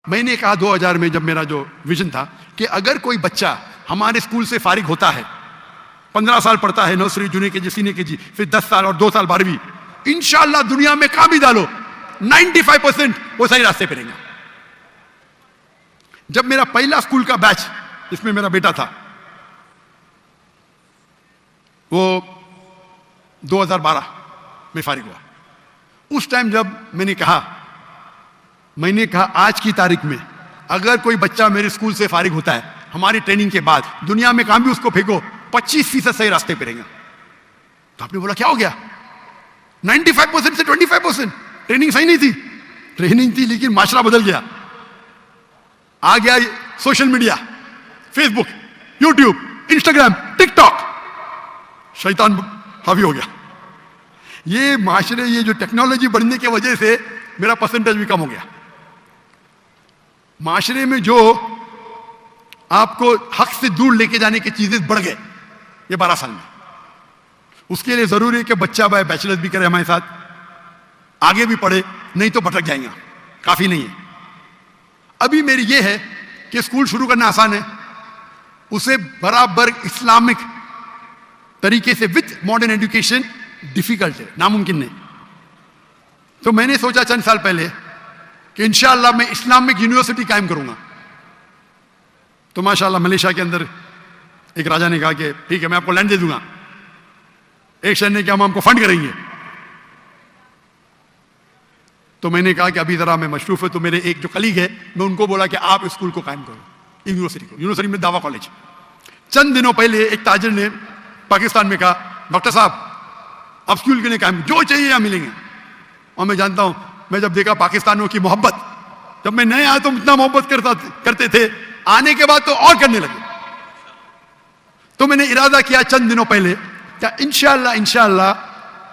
میں نے کہا 2000 میں جب میرا جو ویژن تھا کہ اگر کوئی بچہ ہمارے اسکول سے فارغ ہوتا ہے، 15 سال پڑھتا ہے، نرسری، جونیئر کے جی، سینئر کے جی، پھر 10 سال اور 2 سال 12ویں، انشاءاللہ دنیا میں کہاں بھی ڈالو 95% وہ صحیح راستے پہ رہیں گا۔ جب میرا پہلا اسکول کا بیچ جس میں میرا بیٹا تھا وہ 2012 میں فارغ ہوا، اس ٹائم جب میں نے کہا آج کی تاریخ میں اگر کوئی بچہ میرے اسکول سے فارغ ہوتا ہے ہماری ٹریننگ کے بعد، دنیا میں کہاں بھی اس کو پھینکو 25% صحیح راستے پہ رہیں گا۔ تو آپ نے بولا کیا ہو گیا؟ 95% سے 25%۔ ٹریننگ صحیح نہیں تھی، ٹریننگ تھی لیکن معاشرہ بدل گیا، آ گیا سوشل میڈیا، فیس بک، یوٹیوب، انسٹاگرام، ٹک ٹاک، شیطان حاوی ہو گیا۔ یہ معاشرے، یہ جو ٹیکنالوجی بڑھنے کی وجہ سے میرا پرسنٹیج بھی کم ہو گیا۔ معاشرے میں جو آپ کو حق سے دور لے کے جانے کی چیزیں بڑھ گئے یہ 12 سال میں۔ اس کے لیے ضروری ہے کہ بچہ بیچلر بھی کرے ہمارے ساتھ، آگے بھی پڑھے، نہیں تو بھٹک جائیں گا، کافی نہیں ہے۔ ابھی میری یہ ہے کہ اسکول شروع کرنا آسان ہے، اسے برابر اسلامک طریقے سے وتھ ماڈرن ایجوکیشن ڈیفیکلٹ ہے، ناممکن نہیں۔ تو میں نے سوچا چند سال پہلے کہ انشاءاللہ میں اسلامک یونیورسٹی قائم کروں گا۔ تو ماشاءاللہ ملیشیا کے اندر ایک راجا نے کہا کہ ٹھیک ہے میں آپ کو لینڈ دے دوں گا، ایک شہر نے کہ ہم آپ کو فنڈ کریں گے۔ تو میں نے کہا کہ ابھی ذرا میں مصروف ہے، تو میرے ایک جو کلیگ ہے میں ان کو بولا کہ آپ اسکول کو قائم کرو، یونیورسٹی میں دعویٰ کالج۔ چند دنوں پہلے ایک تاجر نے پاکستان میں کہا ڈاکٹر صاحب آپ اسکول کے لیے قائم، جو چاہیے یہاں ملیں گے۔ اور میں جانتا ہوں، میں جب دیکھا پاکستانیوں کی محبت، جب میں نئے آیا تو اتنا محبت کرتے تھے، آنے کے بعد تو اور کرنے لگے۔ تو میں نے ارادہ کیا چند دنوں پہلے کہ انشاءاللہ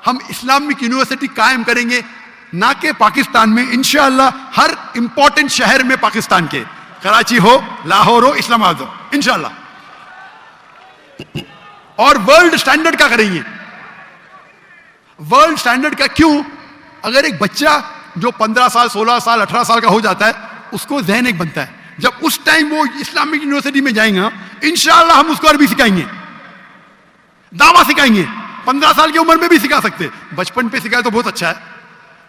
ہم اسلامک یونیورسٹی قائم کریں گے، نہ کہ پاکستان میں، انشاءاللہ ہر امپورٹنٹ شہر میں پاکستان کے، کراچی ہو، لاہور ہو، اسلام آباد ہو، انشاءاللہ۔ اور ورلڈ سٹینڈرڈ کا کریں گے۔ ورلڈ سٹینڈرڈ کا کیوں؟ اگر ایک بچہ جو 15 سال، 16 سال، 18 سال کا ہو جاتا ہے، اس کو ذہن ایک بنتا ہے، جب اس ٹائم وہ اسلامک یونیورسٹی میں جائیں گا، انشاءاللہ ہم اس کو عربی سکھائیں گے، دعویٰ سکھائیں گے۔ 15 سال کی عمر میں بھی سکھا سکتے، بچپن پہ سکھائے تو بہت اچھا ہے،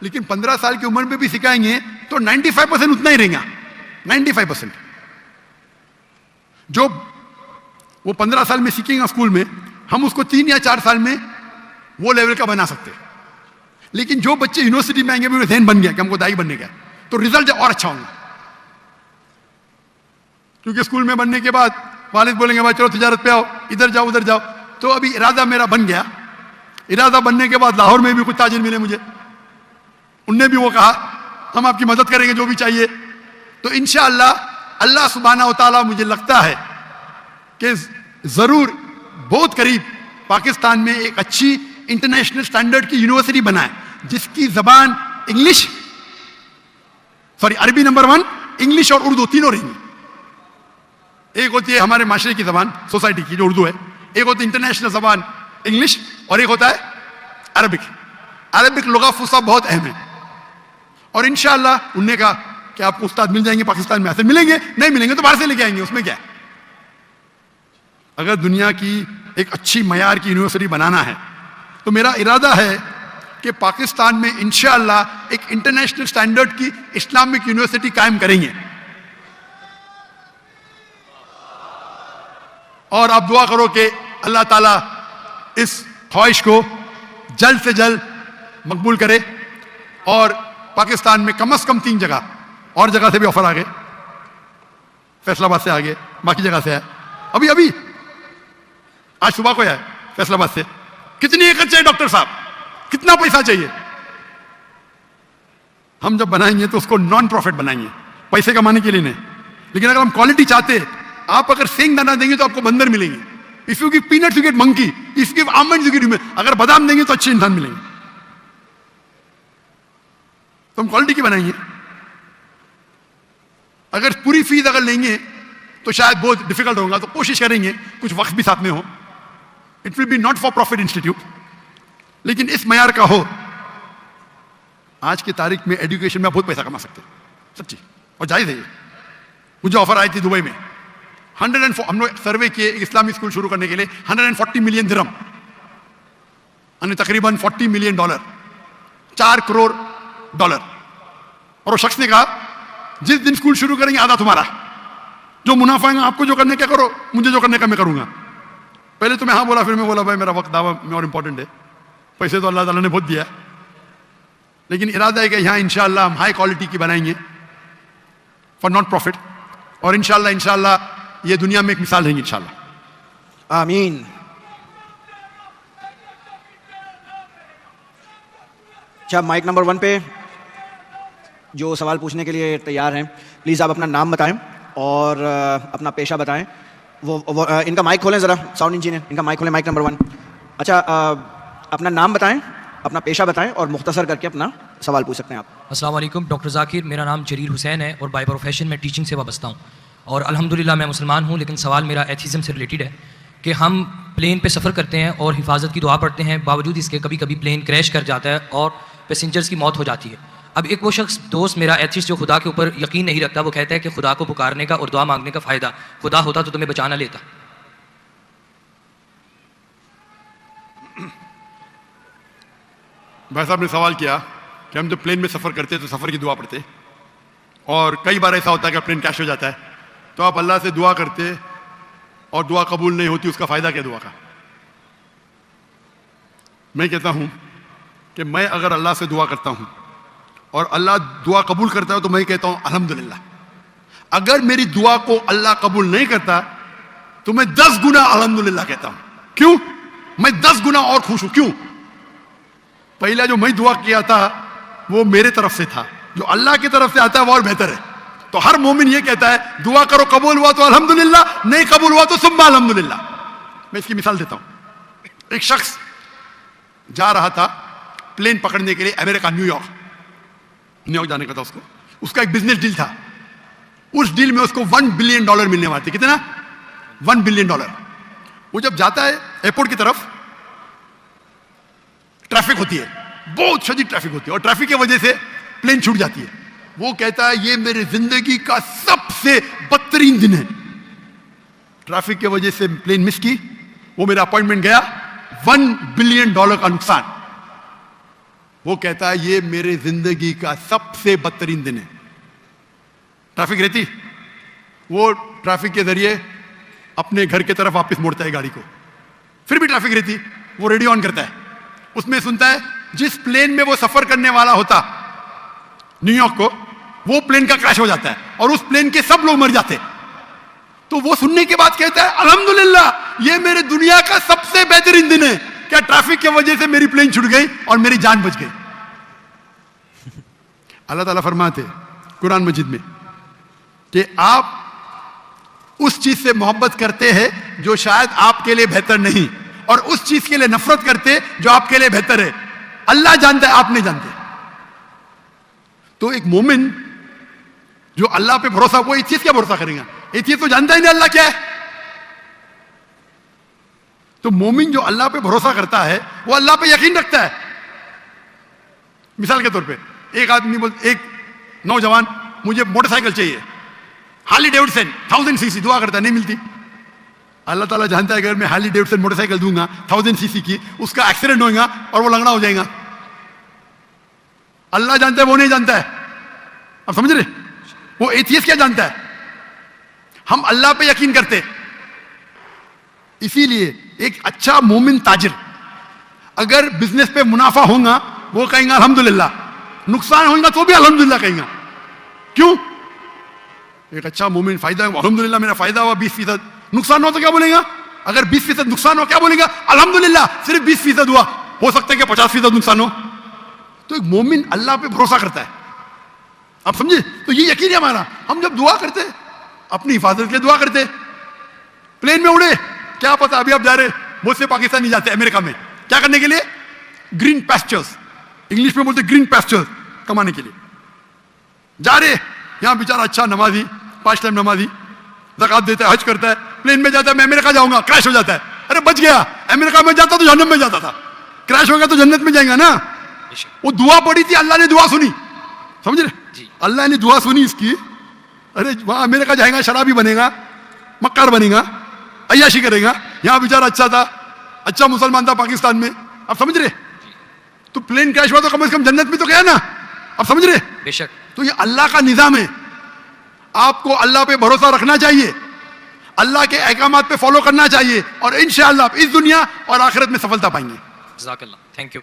لیکن 15 سال کی عمر میں بھی سکھائیں گے تو 95% اتنا ہی رہیں گا۔ 95% جو وہ 15 سال میں سیکھیں گا اسکول میں، ہم اس کو 3 یا 4 سال میں وہ لیول کا بنا سکتے۔ لیکن جو بچے یونیورسٹی میں آئیں گے بھی ذہن بن گیا کہ ہم کو دائی بننے کا، تو رزلٹ اور اچھا ہوگا۔ کیونکہ اسکول میں بننے کے بعد والد بولیں گے بھائی چلو تجارت پہ آؤ، ادھر جاؤ ادھر جاؤ۔ تو ابھی ارادہ میرا بن گیا۔ ارادہ بننے کے بعد لاہور میں بھی کچھ تاجر ملے مجھے، ان نے بھی وہ کہا ہم آپ کی مدد کریں گے جو بھی چاہیے۔ تو انشاءاللہ اللہ سبحانہ و تعالیٰ مجھے لگتا ہے کہ ضرور بہت قریب پاکستان میں ایک اچھی انٹرنیشنل سٹینڈرڈ کی یونیورسٹی بنائے، جس کی زبان عربی نمبر 1، انگلش اور اردو تینوں رہیں گی۔ ایک ہوتی ہے ہمارے معاشرے کی زبان، سوسائٹی کی جو اردو ہے، ایک ہوتی ہے انٹرنیشنل زبان انگلش، اور ایک ہوتا ہے عربک۔ عربک لغہ فصیح بہت اہم ہے، اور انشاءاللہ انہوں نے کہا کہ آپ کو استاد مل جائیں گے پاکستان میں، ایسے ملیں گے، نہیں ملیں گے تو باہر سے لے کے آئیں گے، اس میں کیا ہے۔ اگر دنیا کی ایک اچھی معیار کی یونیورسٹی بنانا ہے تو میرا ارادہ ہے کہ پاکستان میں انشاءاللہ ایک انٹرنیشنل سٹینڈرڈ کی اسلامک یونیورسٹی قائم کریں گے۔ اور آپ دعا کرو کہ اللہ تعالیٰ اس خواہش کو جلد سے جلد مقبول کرے، اور پاکستان میں کم از کم 3 جگہ، اور جگہ سے بھی آفر آ گئے، فیصل آباد سے آ گئے، باقی جگہ سے ہے، ابھی آج صبح کو ہے فیصل آباد سے۔ کتنی ایکڑ چاہیے ڈاکٹر صاحب، کتنا پیسہ چاہیے؟ ہم جب بنائیں گے تو اس کو نان پروفٹ بنائیں گے، پیسے کمانے کے لیے نہیں۔ لیکن اگر ہم کوالٹی چاہتے، آپ اگر سینگ دانا دیں گے تو آپ کو بندر ملیں گے، if you give peanuts you get monkey, if you give almonds you get human. اگر بادام دیں گے تو اچھے انسان ملیں گے۔ تو ہم کوالٹی کی بنائیں گے۔ اگر پوری فیس اگر لیں گے تو شاید بہت ڈیفیکلٹ ہوگا، تو کوشش کریں گے کچھ وقت بھی ساتھ میں ہو۔ It will be not for profit institute, لیکن اس معیار کا ہو۔ آج کی تاریخ میں ایجوکیشن میں بہت پیسہ کما سکتے ہیں، سچی۔ اور جائز ہے. مجھے آفر آئی تھی دبئی میں 104, ہم نے سروے کیے ایک اسلامی اسکول شروع کرنے کے لیے 140 ملین درہم, یعنی تقریباً $40 ملین, $4 کروڑ. اور وہ شخص نے کہا جس دن اسکول شروع کریں گے آدھا تمہارا, جو منافع ہے آپ کو جو کرنے کا کرو, مجھے جو کرنے کا میں کروں گا. پہلے تو میں ہاں بولا, پھر میں بولا بھائی میرا وقت دعویٰ میں اور امپورٹنٹ ہے, پیسے تو اللہ تعالیٰ نے بہت دیا, لیکن ارادہ ہے کہ یہاں انشاءاللہ ہم ہائی کوالٹی کی بنائیں گے فار ناٹ پروفٹ, اور انشاءاللہ یہ دنیا میں ایک مثال رہیں گی انشاءاللہ. آمین. اچھا, مائک نمبر 1 پہ جو سوال پوچھنے کے لیے تیار ہیں, پلیز آپ اپنا نام بتائیں اور اپنا پیشہ بتائیں. وہ ان کا مائک کھولیں ذرا, ساؤنڈ انجینئر ان کا مائک کھولیں, مائک نمبر 1. اچھا, اپنا نام بتائیں, اپنا پیشہ بتائیں اور مختصر کر کے اپنا سوال پوچھ سکتے ہیں آپ. السلام علیکم ڈاکٹر ذاکر, میرا نام جلیل حسین ہے اور بائی پروفیشن میں ٹیچنگ سے وابستہ ہوں, اور الحمدللہ میں مسلمان ہوں. لیکن سوال میرا ایتھیزم سے ریلیٹڈ ہے کہ ہم پلین پہ سفر کرتے ہیں اور حفاظت کی دعا پڑھتے ہیں, باوجود اس کے کبھی کبھی پلین کریش کر جاتا ہے اور پیسنجرز کی موت ہو جاتی ہے. اب ایک وہ شخص دوست میرا ایتھیسٹ جو خدا کے اوپر یقین نہیں رکھتا, وہ کہتا ہے کہ خدا کو پکارنے کا اور دعا مانگنے کا فائدہ, خدا ہوتا تو تمہیں بچانا لیتا. بھائی صاحب نے سوال کیا کہ ہم جب پلین میں سفر کرتے تو سفر کی دعا پڑھتے, اور کئی بار ایسا ہوتا ہے کہ پلین کریش ہو جاتا ہے, تو آپ اللہ سے دعا کرتے اور دعا قبول نہیں ہوتی, اس کا فائدہ کیا دعا کا؟ میں کہتا ہوں کہ میں اگر اللہ سے دعا کرتا ہوں اور اللہ دعا قبول کرتا ہے تو میں کہتا ہوں الحمدللہ. اگر میری دعا کو اللہ قبول نہیں کرتا تو میں 10 گنا الحمدللہ کہتا ہوں. کیوں؟ میں 10 گنا اور خوش ہوں. کیوں؟ پہلا جو میں دعا کیا تھا وہ میرے طرف سے تھا, جو اللہ کی طرف سے آتا ہے وہ اور بہتر ہے. تو ہر مومن یہ کہتا ہے دعا کرو, قبول ہوا تو الحمدللہ, نہیں قبول ہوا تو ثم الحمدللہ. میں اس کی مثال دیتا ہوں. ایک شخص جا رہا تھا پلین پکڑنے کے لیے امریکہ, نیو یارک جانے کا تھا. اس کا ایک بزنس ڈیل تھا. اس ڈیل میں اس کو $1 بلین ملنے والے تھے. کتنا؟ $1 بلین. وہ جب جاتا ہے ایئرپورٹ کی طرف, ٹریفک ہوتی ہے, بہت شدید ٹریفک ہوتی ہے, اور ٹریفک کی وجہ سے پلین چھوٹ جاتی ہے. وہ کہتا ہے یہ میرے زندگی کا سب سے بدترین دن ہے. ٹریفک کی وجہ سے پلین مس کی, وہ میرا اپوائنٹمنٹ گیا, $1 بلین کا نقصان. وہ کہتا ہے یہ میرے زندگی کا سب سے بدترین دن ہے. ٹریفک رہتی, وہ ٹریفک کے ذریعے اپنے گھر کی طرف واپس موڑتا ہے گاڑی کو. پھر بھی ٹریفک رہتی, وہ ریڈیو آن کرتا ہے, اس میں سنتا ہے جس پلین میں وہ سفر کرنے والا ہوتا نیو یارک کو, وہ پلین کا کریش ہو جاتا ہے اور اس پلین کے سب لوگ مر جاتے. تو وہ سننے کے بعد کہتا ہے الحمدللہ یہ میرے دنیا کا سب سے بہترین دن ہے. کیا ٹریفک کی وجہ سے میری پلین چھوٹ گئی اور میری جان بچ گئی. اللہ تعالیٰ فرماتے قرآن مجید میں کہ آپ اس چیز سے محبت کرتے ہیں جو شاید آپ کے لیے بہتر نہیں, اور اس چیز کے لیے نفرت کرتے جو آپ کے لیے بہتر ہے. اللہ جانتا ہے, آپ نہیں جانتے. تو ایک مومن جو اللہ پہ بھروسہ, وہ اس چیز کیا بھروسہ کرے گا؟ یہ چیز تو جانتا ہی نہیں اللہ کیا ہے. تو مومن جو اللہ پہ بھروسہ کرتا ہے وہ اللہ پہ یقین رکھتا ہے. مثال کے طور پہ ایک آدمی ایک نوجوان مجھے موٹر سائیکل چاہیے, ہارلی ڈیوڈسن 1000 cc, دعا کرتا ہے نہیں ملتی. اللہ تعالیٰ جانتا ہے اگر میں ہارلی ڈیوڈسن موٹر سائیکل دوں گا 1000 cc کی, اس کا ایکسیڈنٹ ہوگا اور وہ لنگڑا ہو جائے گا. اللہ جانتا ہے, وہ نہیں جانتا ہے. آپ سمجھ رہے؟ وہ ایتھیسٹ کیا جانتا ہے؟ ہم اللہ پہ یقین کرتے. اسی لیے ایک اچھا مومن تاجر اگر بزنس پہ منافع ہوگا وہ کہیں گا الحمدللہ, نقصان ہوگا تو بھی الحمدللہ کہیں گا. کیوں؟ ایک اچھا مومن فائدہ ہے, الحمدللہ میرا فائدہ ہوا 20%, نقصان ہو تو کیا بولیں گا؟ اگر 20% نقصان ہو کیا بولیں گا؟ الحمدللہ صرف 20% ہوا, ہو سکتا ہے کہ 50% نقصان ہو. تو ایک مومن اللہ پہ بھروسہ کرتا ہے. آپ سمجھے؟ تو یہ یقین ہے ہمارا. ہم جب دعا کرتے اپنی حفاظت کے لیے دعا کرتے. پلین میں اڑے, کیا پتا ابھی آپ جا رہے, بہت سے پاکستانی جاتے ہیں امریکہ میں کیا کرنے کے لیے؟ گرین پیسچرز, انگلش میں بولتے گرین پیسچرز کمانے کے لیے جا رہے. یہاں بیچارہ اچھا نمازی, 5 ٹائم نمازی, زکات دیتا ہے, حج کرتا ہے, پلین میں جاتا ہے میں امریکہ جاؤں گا, کریش ہو جاتا ہے. ارے بچ گیا, امریکہ میں جاتا تو جہنم میں جاتا تھا, کریش ہو گیا تو جنت میں جائیں گا نا. وہ دعا پڑی تھی, اللہ نے دعا سنی. سمجھ رہے؟ اللہ نے دعا سنی اس کی, ارے وہاں امریکہ جائے گا شرابی بنے گا, مکار بنے گا, عیاشی کرے گا. یہاں بیچارہ اچھا تھا, اچھا مسلمان تھا پاکستان میں. آپ سمجھ رہے؟ تو پلین کریش ہوا تو کم از کم جنت میں تو گیا نا. آپ سمجھ رہے؟ بے شک. تو یہ اللہ کا نظام ہے. آپ کو اللہ پہ بھروسہ رکھنا چاہیے, اللہ کے احکامات پہ فالو کرنا چاہیے, اور انشاءاللہ آپ اس دنیا اور آخرت میں سفلتا پائیں گے. جزاک اللہ. Thank you.